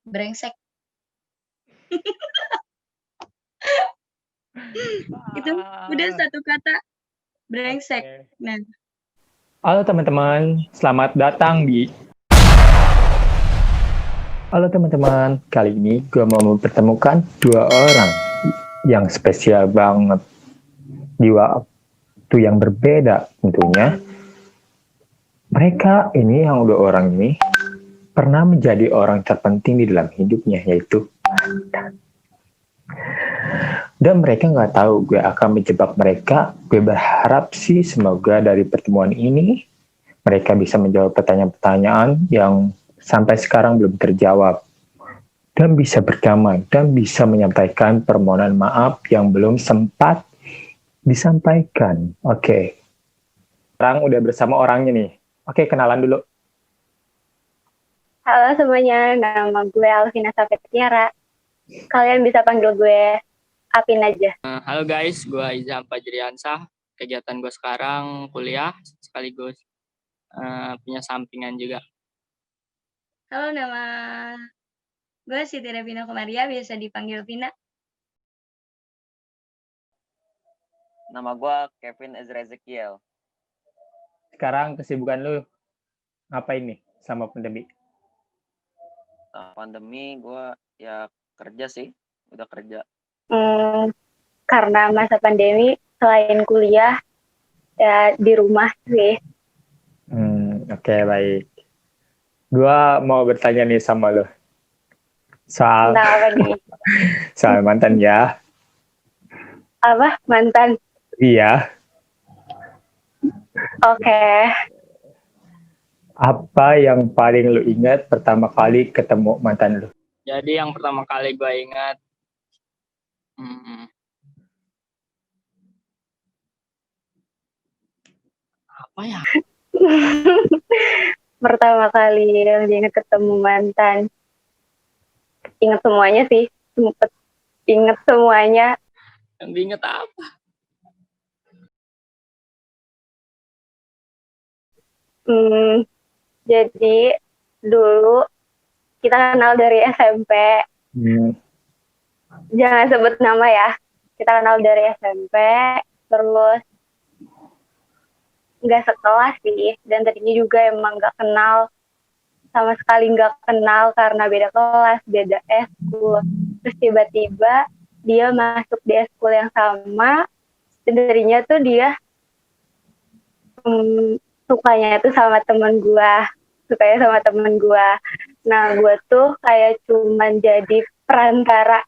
Brengsek. Itu udah Ah, satu kata, brengsek. oke. Nah, Halo teman-teman, selamat datang di Halo teman-teman, kali ini gue mau mempertemukan dua orang yang spesial banget di waktu yang berbeda tentunya. Mereka ini yang dua orang ini pernah menjadi orang terpenting di dalam hidupnya, yaitu dan mereka nggak tahu gue akan menjebak mereka. Gue berharap sih semoga dari pertemuan ini mereka bisa menjawab pertanyaan-pertanyaan yang sampai sekarang belum terjawab dan bisa berdamai dan bisa menyampaikan permohonan maaf yang belum sempat disampaikan. Oke, sekarang udah bersama orangnya nih. Oke, kenalan dulu. Halo semuanya, nama gue Alvina Safetiara. Kalian bisa panggil gue Apin aja. Halo guys, gue Izam Fajriansah. Kegiatan gue sekarang kuliah sekaligus punya sampingan juga. halo, nama gue Siti Revina Komaria, biasa dipanggil Vina. Nama gue Kevin Ezra Ezekiel. Sekarang kesibukan lu ngapain nih sama pandemi? Pandemi gue ya kerja sih, udah kerja. Karena masa pandemi, selain kuliah, ya di rumah sih. Oke, baik. Gua mau bertanya nih sama lo. Soal Tentang apa nih? soal mantan ya. Apa? Mantan? Iya. Oke. Apa yang paling lu ingat pertama kali ketemu mantan lu? Jadi yang pertama kali gue ingat apa ya? Pertama kali yang diingat ketemu mantan. Ingat semuanya sih. Sempet ingat semuanya. Yang diingat apa? Jadi dulu kita kenal dari SMP. Jangan sebut nama ya. Kita kenal dari SMP. Terus nggak sekelas sih, dan tadinya juga emang nggak kenal, sama sekali nggak kenal karena beda kelas, beda eskul. Terus tiba-tiba dia masuk di eskul yang sama, dan tadinya tuh dia sukanya itu sama temen gue, Nah gue tuh kayak cuman jadi perantara,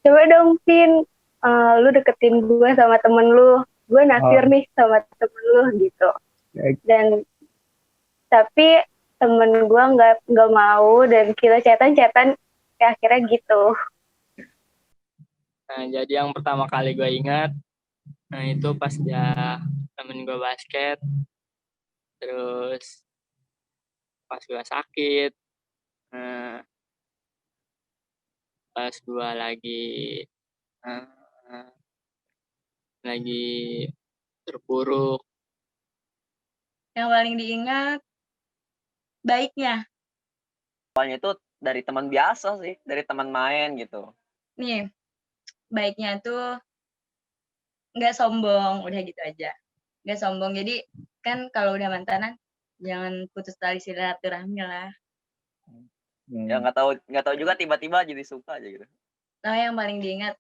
coba dong Pin, lu deketin gue sama temen lu, gue naksir nih sama temen lu gitu. Dan tapi temen gue nggak mau, dan kita chatan ya akhirnya gitu. Nah, jadi yang pertama kali gue ingat, itu pas dia temen gue basket, terus pas gue sakit, pas gue lagi terpuruk. Yang paling diingat baiknya. Awalnya itu dari teman biasa sih, dari teman main gitu. Nih, baiknya tuh nggak sombong, udah gitu aja. Nggak sombong, jadi kan kalau udah mantanan, jangan putus tali silaturahmi lah. Ya nggak tahu juga tiba-tiba jadi suka aja gitu. Nah, yang paling diingat,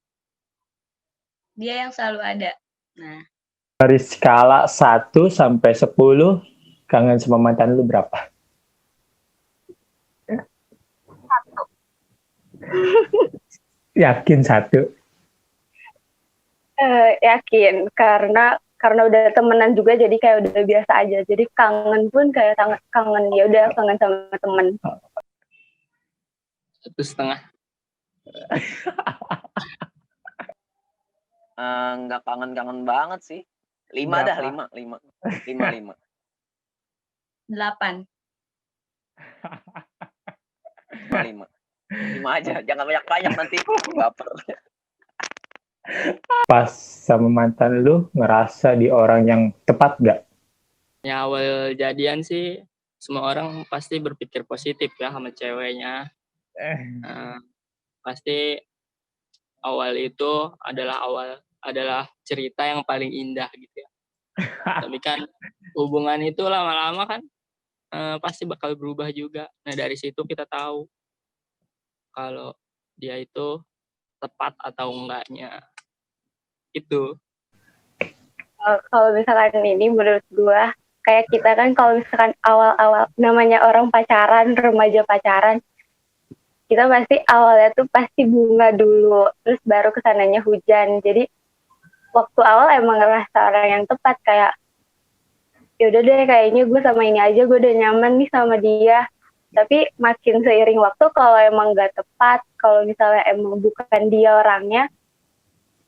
dia yang selalu ada. Nah, Dari skala 1 sampai 10, kangen sama mantan lu berapa? 1. Yakin 1? Yakin, karena udah temenan juga, jadi kayak udah biasa aja. Jadi kangen pun kayak kangen, ya udah kangen sama temen. 1,5. Nggak kangen banget sih. 5 dah, 5. 8. 5 aja, jangan banyak nanti baper. Pas sama mantan lu ngerasa di orang yang tepat gak? Ya awal jadian sih semua orang pasti berpikir positif ya sama ceweknya. Eh, Pasti awal itu adalah cerita yang paling indah gitu ya. Tapi kan hubungan itu lama-lama kan pasti bakal berubah juga. Nah dari situ kita tahu kalau dia itu tepat atau enggaknya itu. Kalau misalkan ini menurut gue kayak kita kan kalau misalkan awal-awal namanya orang pacaran, remaja pacaran, kita pasti awalnya tuh pasti bunga dulu, terus baru kesananya hujan. Jadi waktu awal emang ngerasa orang yang tepat, kayak ya udah deh kayaknya gue sama ini aja, gue udah nyaman nih sama dia. Tapi makin seiring waktu kalau emang nggak tepat, kalau misalnya emang bukan dia orangnya,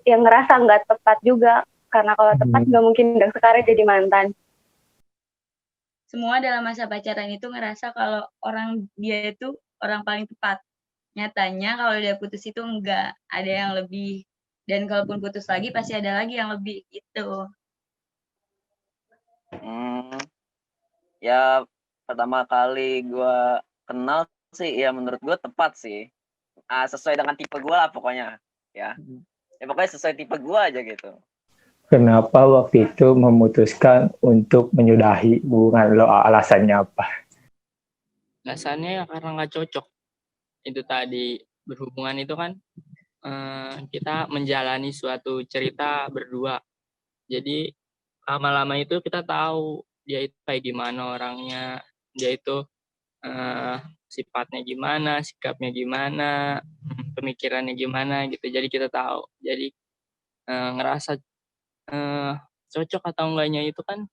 yang ngerasa nggak tepat juga. Karena kalau tepat nggak mungkin udah sekarang jadi mantan. Semua dalam masa pacaran itu ngerasa kalau orang dia itu orang paling tepat. Nyatanya kalau udah putus itu enggak, ada yang lebih. Dan kalaupun putus lagi pasti ada lagi yang lebih gitu. Ya pertama kali gue kenal sih ya menurut gue tepat sih. Sesuai dengan tipe gue lah pokoknya. Ya pokoknya sesuai tipe gue aja gitu. Kenapa waktu itu memutuskan untuk menyudahi hubungan lo? Alasannya apa? Alasannya ya karena nggak cocok. Itu tadi berhubungan itu kan kita menjalani suatu cerita berdua. Jadi lama-lama itu kita tahu dia itu kayak gimana orangnya, dia itu sifatnya gimana, sikapnya gimana, pemikirannya gimana gitu. Jadi kita tahu. Jadi ngerasa cocok atau enggaknya itu kan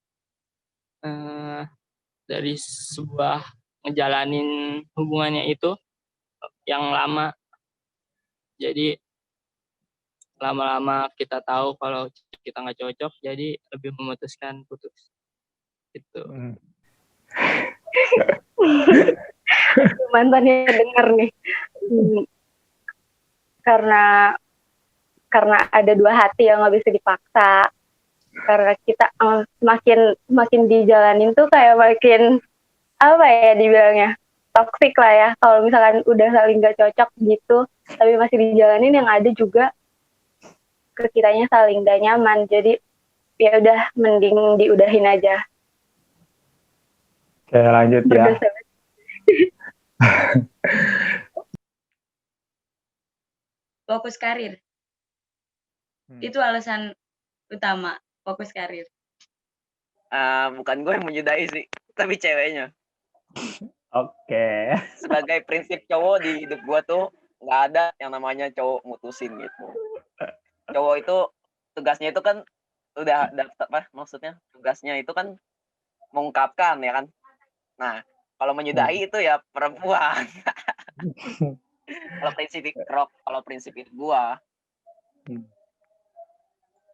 dari sebuah ngejalanin hubungannya itu yang lama. Jadi lama-lama kita tahu kalau kita nggak cocok, jadi lebih memutuskan putus. Gitu. Mantannya denger nih. Karena ada dua hati yang nggak bisa dipaksa. Karena kita semakin dijalanin tuh kayak makin apa ya dibilangnya, toksik lah ya. Kalau misalkan udah saling gak cocok gitu, tapi masih dijalanin, yang ada juga ke kitanya saling gak nyaman. Jadi ya udah mending diudahin aja. Oke, lanjut ya. Fokus karir. Itu alasan utama, fokus karir. Bukan gue yang menyudahi sih, tapi ceweknya. Oke. Sebagai prinsip cowok di hidup gue tuh nggak ada yang namanya cowok mutusin gitu. Cowok itu tugasnya itu kan udah apa maksudnya, tugasnya itu kan mengungkapkan ya kan. Nah kalau menyudahi itu ya perempuan. Kalau prinsip itu gue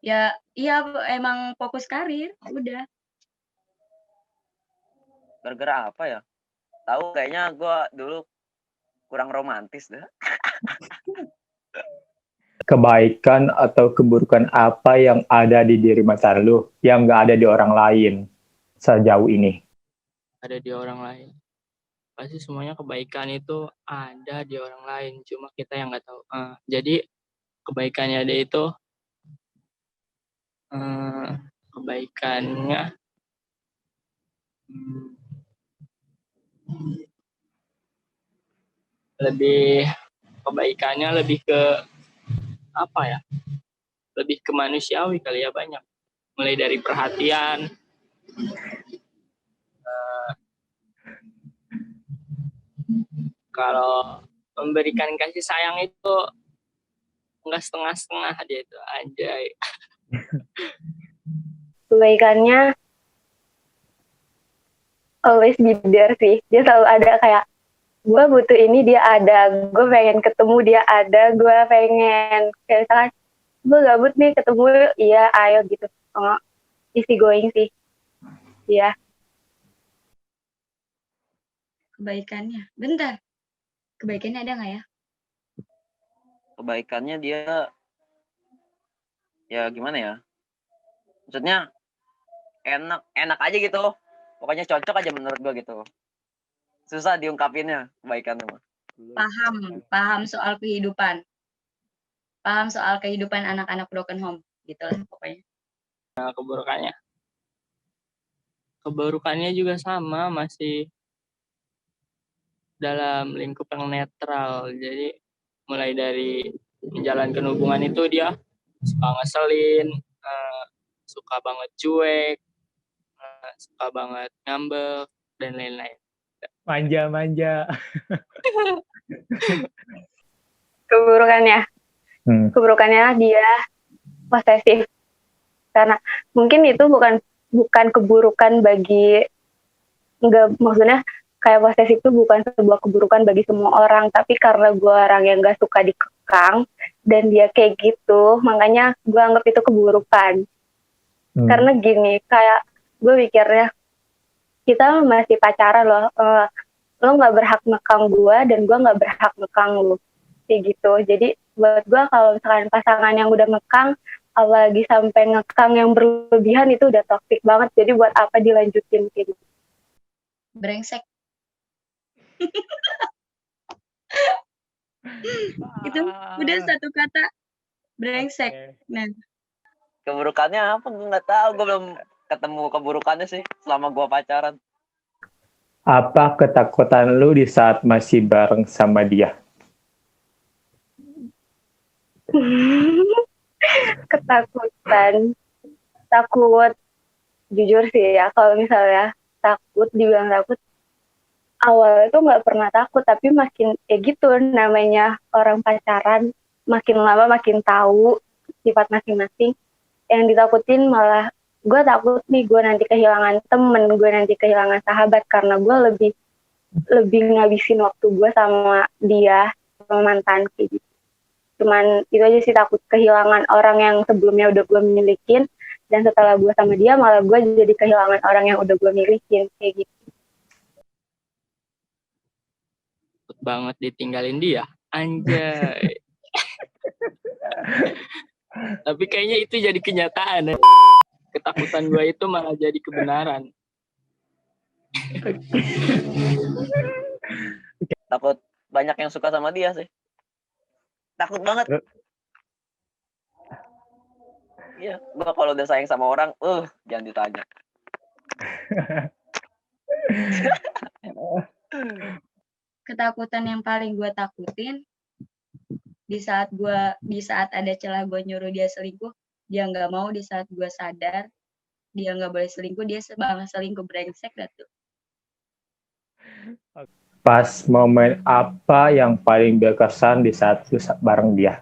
ya iya emang fokus karir udah. gara-gara apa ya, tahu kayaknya gue dulu kurang romantis dah. Kebaikan atau keburukan apa yang ada di diri mantan lu yang nggak ada di orang lain sejauh ini? Ada di orang lain. Pasti semuanya kebaikan itu ada di orang lain, cuma kita yang nggak tahu. Jadi kebaikannya dia itu kebaikannya lebih ke apa ya? Lebih ke manusiawi kali ya, banyak. Mulai dari perhatian, kalau memberikan kasih sayang itu enggak setengah-setengah, dia itu anjay. Kebaikannya always be there sih. Dia selalu ada, kayak gue butuh ini dia ada, gue pengen ketemu dia ada, gue pengen kayak misalkan gue gabut nih ketemu, iya ayo gitu. Easy going sih. Iya. Kebaikannya, bentar. Kebaikannya ada nggak ya? Kebaikannya dia ya gimana ya, maksudnya enak aja gitu. Pokoknya cocok aja menurut gue gitu. Susah diungkapinnya kebaikannya mah. Paham soal kehidupan. Paham soal kehidupan anak-anak broken home. Gitu lah pokoknya. Nah, keburukannya juga sama, masih dalam lingkup yang netral. Jadi mulai dari menjalankan hubungan itu dia suka ngeselin, suka banget cuek, suka banget ngambek, dan lain-lain. Manja. Keburukannya dia posesif, karena mungkin itu bukan keburukan bagi, nggak, maksudnya kayak posesif itu bukan sebuah keburukan bagi semua orang, tapi karena gue orang yang gak suka dikekang dan dia kayak gitu, makanya gue anggap itu keburukan. Karena gini, kayak gue mikirnya kita masih pacaran loh, lo nggak berhak ngekang gue dan gue nggak berhak ngekang lo, kayak gitu. Jadi buat gue kalau misalkan pasangan yang udah ngekang, apalagi sampai ngekang yang berlebihan, itu udah toksik banget. Jadi buat apa dilanjutin gitu? Brengsek. Itu udah satu kata, brengsek. Nah, Keburukannya apa? Gue nggak tahu. Gue belum ketemu keburukannya sih selama gue pacaran. Apa ketakutan lu di saat masih bareng sama dia? Ketakutan, takut, jujur sih ya, kalau misalnya dibilang takut, awalnya tuh nggak pernah takut, tapi makin ya gitu, namanya orang pacaran, makin lama makin tahu sifat masing-masing. Yang ditakutin malah gue takut nih, gue nanti kehilangan temen, gue nanti kehilangan sahabat, karena gue lebih ngabisin waktu gue sama dia, sama mantan kayak gitu. Cuman itu aja sih, takut kehilangan orang yang sebelumnya udah gue milikin, dan setelah gue sama dia malah gue jadi kehilangan orang yang udah gue milikin kayak gitu. Takut banget ditinggalin dia, anjay. Tapi kayaknya itu jadi kenyataan ya. Ketakutan gue itu malah jadi kebenaran. Takut banyak yang suka sama dia sih. Takut banget. Iya, gue kalau udah sayang sama orang, jangan ditanya. ketakutan yang paling gue takutin di saat ada celah gue nyuruh dia selingkuh, dia nggak mau. Di saat gue sadar dia nggak boleh selingkuh, dia banget selingkuh, brengsek dah tuh. Pas momen apa yang paling berkesan di saat lu bareng dia?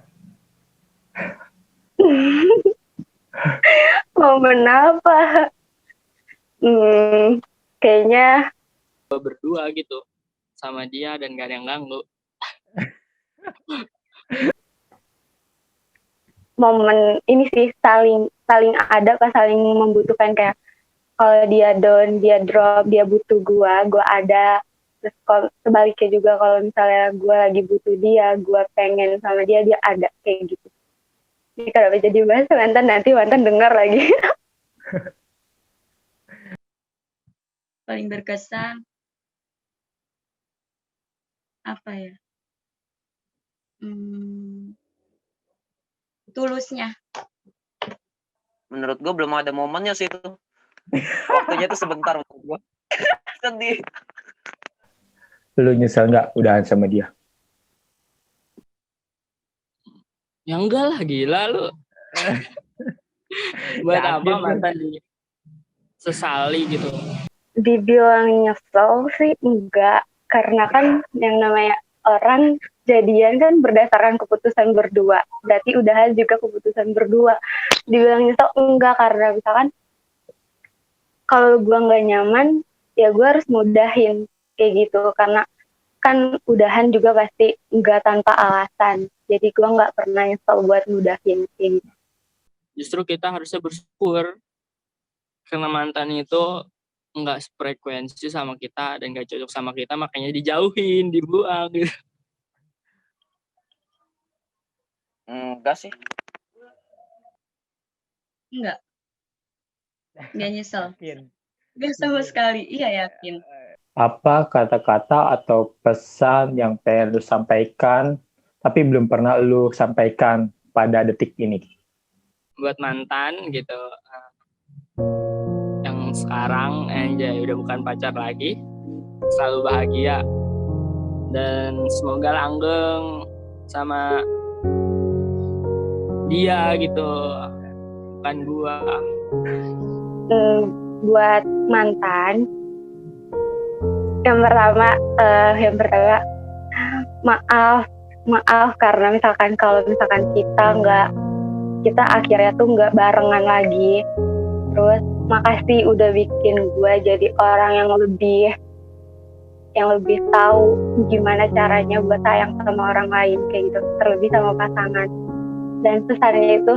Momen apa? Kayaknya Berdua gitu sama dia dan gak ada yang ganggu. momen ini sih, saling ada, pas saling membutuhkan, kayak kalau dia down, dia drop, dia butuh gue ada. Terus kalau sebaliknya juga, kalau misalnya gue lagi butuh dia, gue pengen sama dia, dia ada, kayak gitu. Ini kenapa jadi bahas mantan, nanti mantan dengar lagi. Paling berkesan apa ya? Tulusnya. Menurut gue belum ada momennya sih itu. Waktunya tuh sebentar menurut gue. Sedih. Lu nyesel nggak udahan sama dia? Ya enggak lah, gila lu. Buat apa mantan sesali gitu? Dibilang nyesel sih enggak, karena kan yang namanya orang jadian kan berdasarkan keputusan berdua, berarti udahan juga keputusan berdua. Dibilang nyesel enggak, karena misalkan kalau gue nggak nyaman, ya gue harus mudahin kayak gitu, karena kan udahan juga pasti enggak tanpa alasan. Jadi gue nggak pernah nyesel buat mudahin kayak gitu. Justru kita harusnya bersyukur karena mantan itu nggak frekuensi sama kita dan nggak cocok sama kita, makanya dijauhin, dibuang gitu. Enggak sih. Enggak nyesel. Gak sama sekali. Iya, yakin. Apa kata-kata atau pesan yang pengen lu sampaikan tapi belum pernah lu sampaikan pada detik ini? Buat mantan gitu, yang sekarang udah bukan pacar lagi, selalu bahagia dan semoga langgeng sama dia gitu, bukan gua. Buat mantan, yang pertama maaf karena kalau misalkan kita akhirnya tuh nggak barengan lagi. Terus makasih udah bikin gue jadi orang yang lebih tahu gimana caranya buat sayang sama orang lain kayak gitu, terlebih sama pasangan. Dan pesannya itu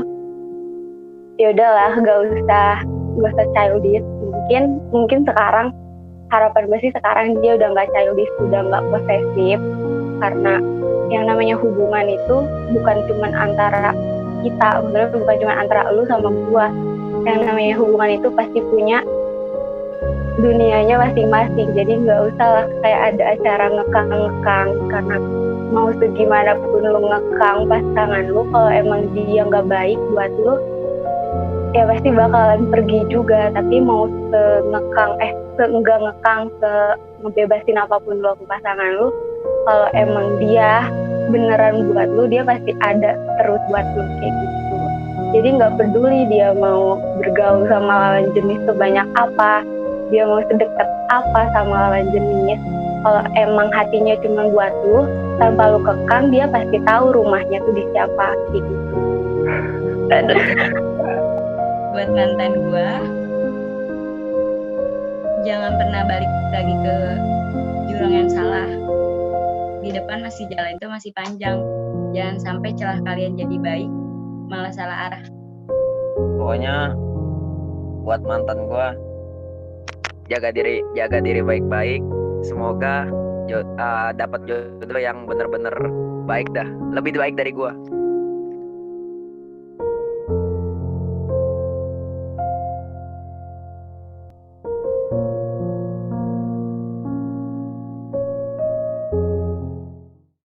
ya udahlah, gak usah childish. Mungkin sekarang harapan gue sih sekarang dia udah nggak childish, udah nggak posesif, karena yang namanya hubungan itu bukan cuma antara kita, sebenarnya bukan cuma antara lu sama gue. Yang namanya hubungan itu pasti punya dunianya masing-masing, jadi nggak usah lah kayak ada acara ngekang-ngekang, karena mau segimana pun lu ngekang pasangan lu, kalau emang dia nggak baik buat lu ya pasti bakalan pergi juga. Tapi mau ngebebasin apapun lu ke pasangan lu, kalau emang dia beneran buat lu, dia pasti ada terus buat lu kayak gitu. Jadi nggak peduli dia mau bergaul sama lawan jenis sebanyak apa, dia mau sedekat apa sama lawan jenis, kalau emang hatinya cuma buat lu, tanpa lu kekang, dia pasti tahu rumahnya tuh di siapa kayak gitu. Buat mantan gue, jangan pernah balik lagi ke jurang yang salah. Di depan jalan itu masih panjang. Jangan sampai celah kalian jadi baik malah salah arah. Pokoknya buat mantan gue, jaga diri baik-baik. Semoga dapat jodoh yang bener-bener baik dah, lebih baik dari gue.